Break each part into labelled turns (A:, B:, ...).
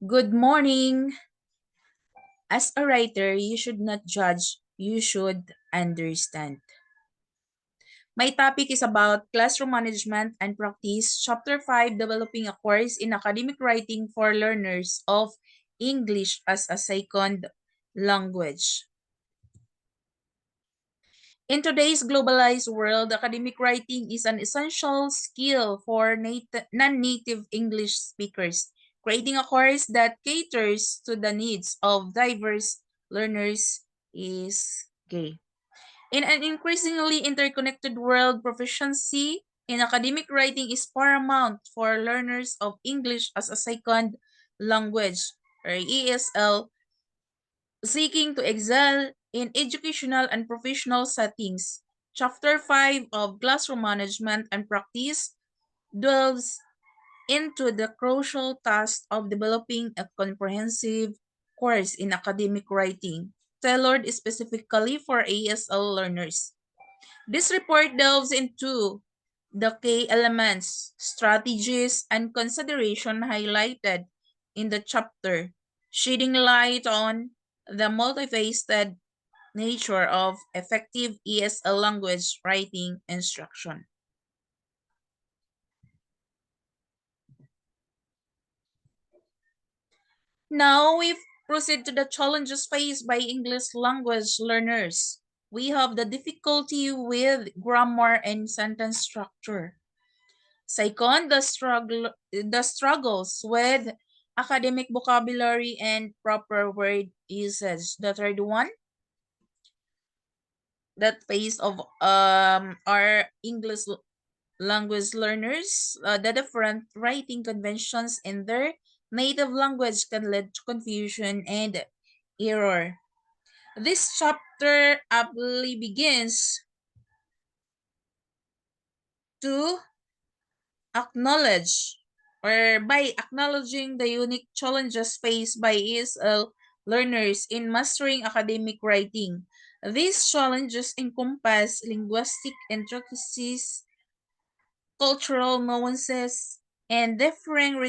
A: Good morning. As a writer, you should not judge, you should understand. My topic is about classroom management and practice, Chapter 5, Developing a Course in Academic Writing for Learners of English as a Second Language. In today's globalized world, academic writing is an essential skill for non-native English speakers. Creating a course that caters to the needs of diverse learners is key. In an increasingly interconnected world, proficiency in academic writing is paramount for learners of English as a second language, or ESL, seeking to excel in educational and professional settings. Chapter 5 of Classroom Management and Practice delves into the crucial task of developing a comprehensive course in academic writing, tailored specifically for ASL learners. This report delves into the key elements, strategies, and consideration highlighted in the chapter, shedding light on the multifaceted nature of effective ESL language writing instruction. Now we proceed to the challenges faced by English language learners. We have the difficulty with grammar and sentence structure. Second, the struggles with academic vocabulary and proper word usage. The third one, that phase of our English language learners, the different writing conventions in their native language can lead to confusion and error. This chapter aptly begins to acknowledge or by acknowledging the unique challenges faced by ESL learners in mastering academic writing. These challenges encompass linguistic intricacies, cultural nuances, and differing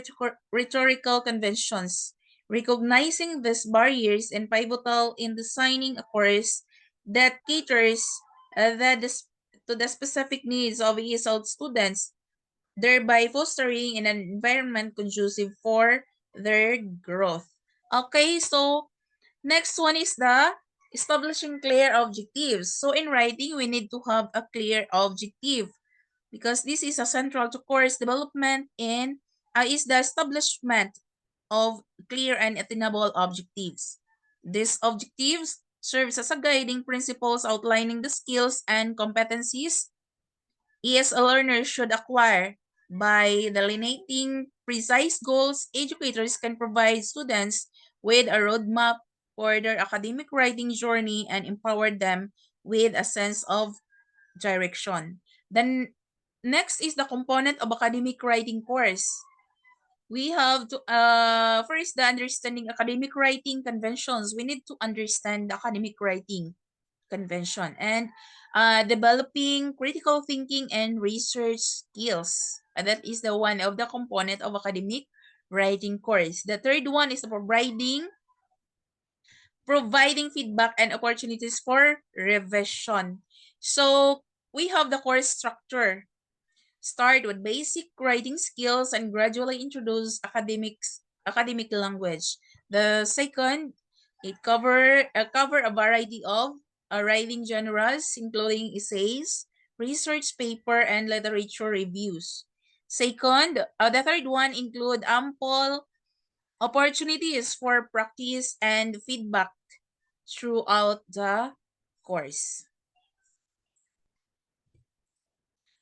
A: rhetorical conventions. Recognizing these barriers is pivotal in designing a course that caters to the specific needs of ESL students, thereby fostering an environment conducive for their growth. Okay, so next one is the establishing clear objectives. So in writing, we need to have a clear objective because this is a central to course development and is the establishment of clear and attainable objectives. These objectives serves as a guiding principles outlining the skills and competencies ESL learners should acquire. By delineating precise goals, educators can provide students with a roadmap for their academic writing journey and empower them with a sense of direction. Then next is the component of academic writing course. We have to first the understanding academic writing conventions. We need to understand the academic writing convention and developing critical thinking and research skills. That is the one of the component of academic writing course. The third one is providing feedback and opportunities for revision. So we have the course structure. Start with basic writing skills and gradually introduce academic language. The second, it cover a variety of writing genres, including essays, research paper, and literature reviews. Second, the third one include ample opportunities for practice and feedback throughout the course.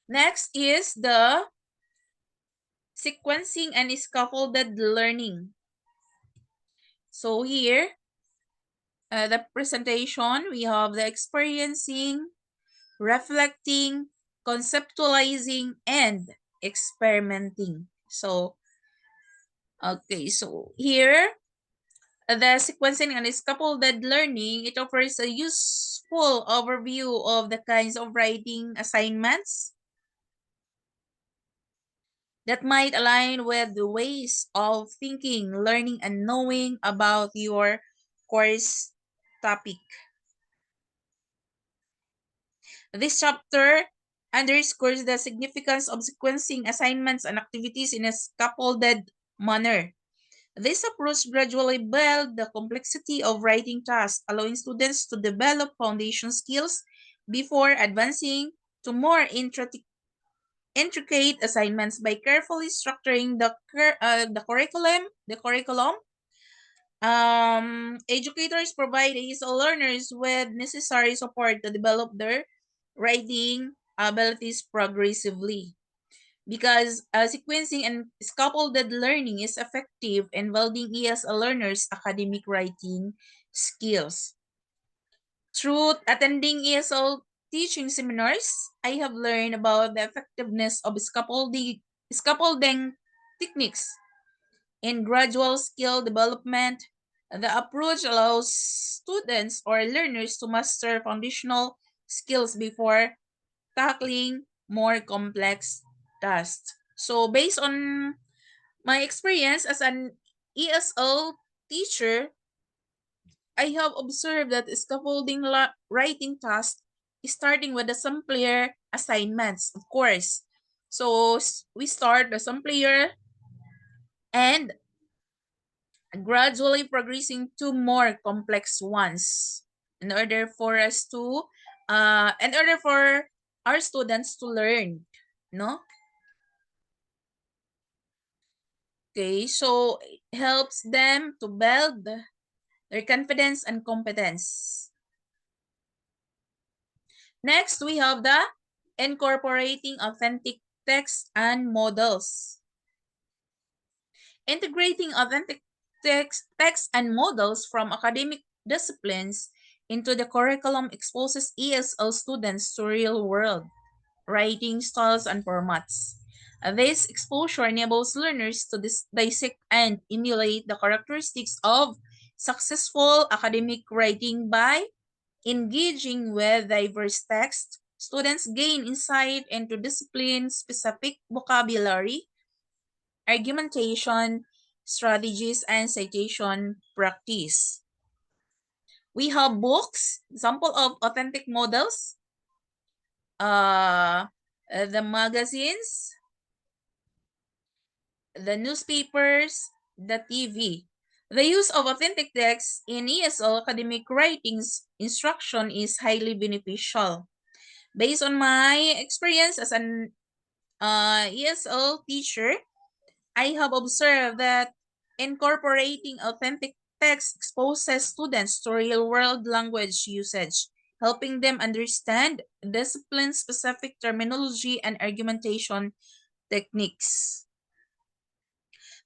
A: Next is the sequencing and scaffolded learning. So here, the presentation, we have the experiencing, reflecting, conceptualizing, and experimenting. So, okay, so here, the sequencing and scaffolded learning, it offers a useful overview of the kinds of writing assignments, that might align with the ways of thinking, learning, and knowing about your course topic. This chapter underscores the significance of sequencing assignments and activities in a scaffolded manner. This approach gradually builds the complexity of writing tasks, allowing students to develop foundation skills before advancing to more intricate assignments. By carefully structuring the curriculum, educators provide ESL learners with necessary support to develop their writing abilities progressively. Because sequencing and scaffolded learning is effective in building ESL learners' academic writing skills. Through attending ESL teaching seminars, I have learned about the effectiveness of scaffolding techniques in gradual skill development. The approach allows students or learners to master foundational skills before tackling more complex tasks. So based on my experience as an ESL teacher, I have observed that scaffolding writing tasks is starting with the simpler assignments, of course. So we start the simpler and gradually progressing to more complex ones in order for us to in order for our students to learn, no? Okay, so it helps them to build their confidence and competence. Next, we have the incorporating authentic text and models. Integrating authentic text and models from academic disciplines into the curriculum exposes ESL students to real-world writing styles and formats. This exposure enables learners to dissect and emulate the characteristics of successful academic writing. By engaging with diverse text, students gain insight into discipline-specific vocabulary, argumentation, strategies, and citation practice. We have books, example of authentic models, the magazines, the newspapers, the TV. The use of authentic text in ESL academic writings instruction is highly beneficial. Based on my experience as an ESL teacher, I have observed that incorporating authentic text exposes students to real-world language usage, helping them understand discipline-specific terminology and argumentation techniques.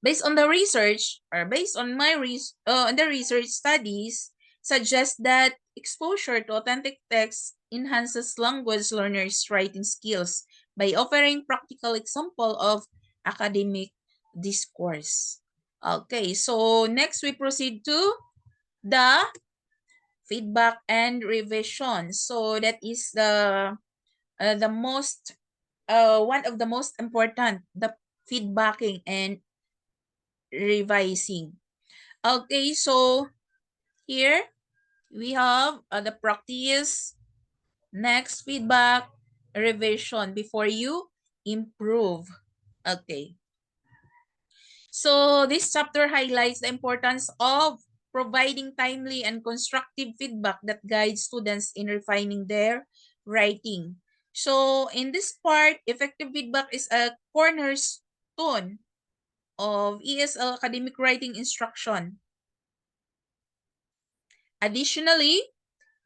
A: Based on the research, or based on my the research studies, suggest that exposure to authentic text enhances language learners' writing skills by offering practical example of academic discourse. Okay, so next we proceed to the feedback and revision. So that is the most one of the most important, the feedbacking and revising. Okay, so here we have the practice, next feedback, revision before you improve. Okay. So this chapter highlights the importance of providing timely and constructive feedback that guides students in refining their writing. So in this part, effective feedback is a cornerstone of ESL academic writing instruction. Additionally,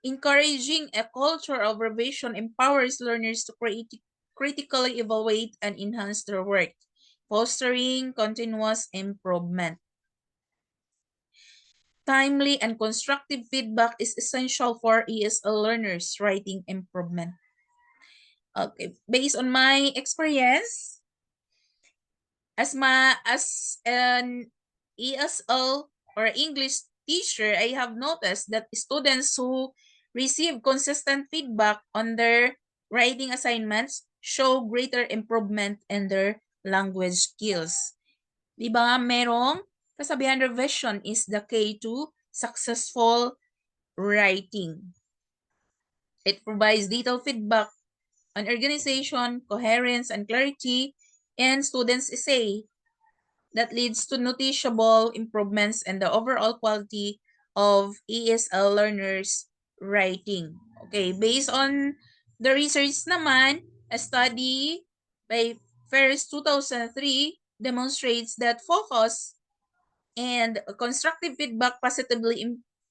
A: encouraging a culture of revision empowers learners to critically evaluate and enhance their work, fostering continuous improvement. Timely and constructive feedback is essential for ESL learners' writing improvement. Okay, based on my experience, as an ESL or English teacher, I have noticed that students who receive consistent feedback on their writing assignments show greater improvement in their language skills. Di ba merong kasabihan, revision is the key to successful writing. It provides detailed feedback on organization, coherence, and clarity in students' essay that leads to noticeable improvements in the overall quality of ESL learners' writing. Okay, based on the research naman, a study by Ferris 2003 demonstrates that focus and constructive feedback positively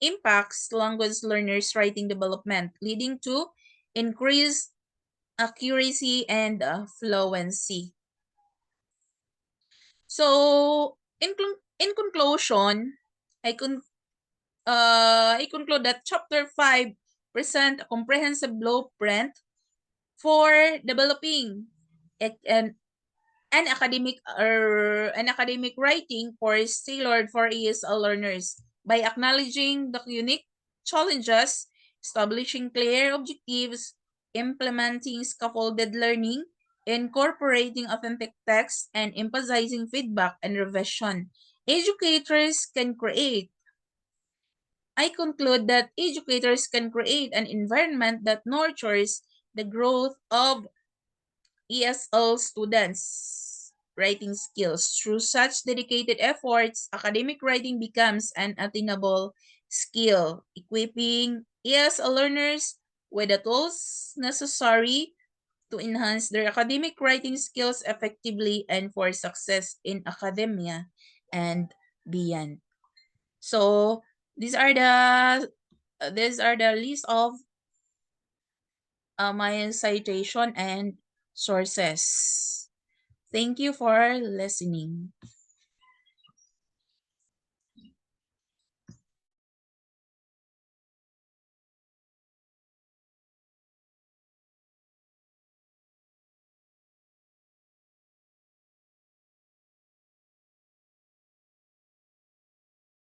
A: impacts language learners' writing development, leading to increased accuracy and fluency. So, in conclusion, I con I conclude that Chapter 5 present a comprehensive blueprint for developing an an academic writing course tailored for ESL learners by acknowledging the unique challenges, establishing clear objectives, implementing scaffolded learning, incorporating authentic text, and emphasizing feedback and revision. Educators can create I conclude that educators can create an environment that nurtures the growth of ESL students' writing skills. Through such dedicated efforts, academic writing becomes an attainable skill, equipping ESL learners with the tools necessary to enhance their academic writing skills effectively and for success in academia and beyond. So these are the list of my citation and sources. Thank you for listening.